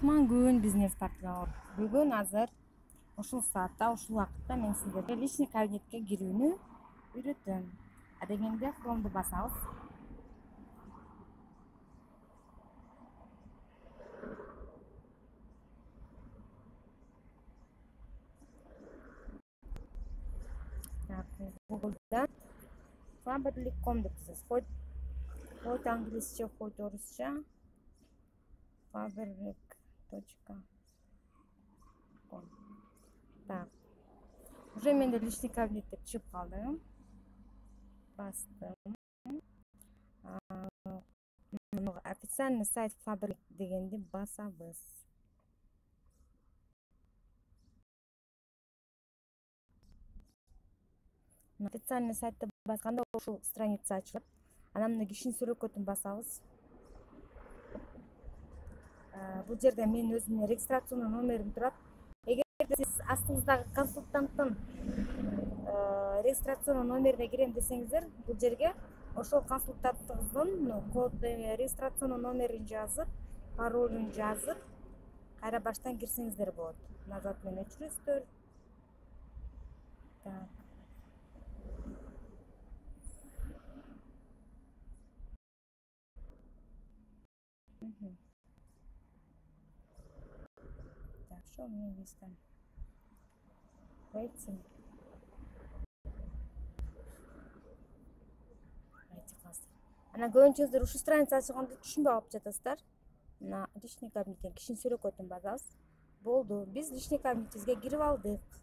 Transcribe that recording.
Кутман күн бизнес партнер. Бүгүн азыр ушул саатта, ушул убакытта мен сиздерге личный кабинетке кирүүнү үйрөтөм. Адегенде хромду басабыз. Google'dan faberlic.com деп жазасыз. Хоть англисче, хоть орусча. faberlic.com. Так. Уже менде личный кабинет деп чыгып калды. Бастым. Официальный сайт Faberlic дегенди басабыз. Официальный сайтты басканда ушул страница ачылат. Анан мына кишинин сүрөкөтүн басабыз. Бул жерде менин өзүмдүн регистрационный номерим турат. Эгерде сиз астыңыздагы консультанттын регистрационный номерине кирем десеңиздер, бул жерге ошол консультанттыгыздын регистрационный номерин жазып, паролун жазып, кайра баштан кирсеңиздер болот. Назат менен өчүрөсүздөр. Так. Так, что у меня есть там? Рейтинг. Ана көбүнчөңүздөр ушул страница ачылганда түшүнбөй калып жатасыздар. Мына личный кабинеттен кишинин сүрөкөтүн басабыз. Болду. Биз личный кабинетибизге кирип алдык.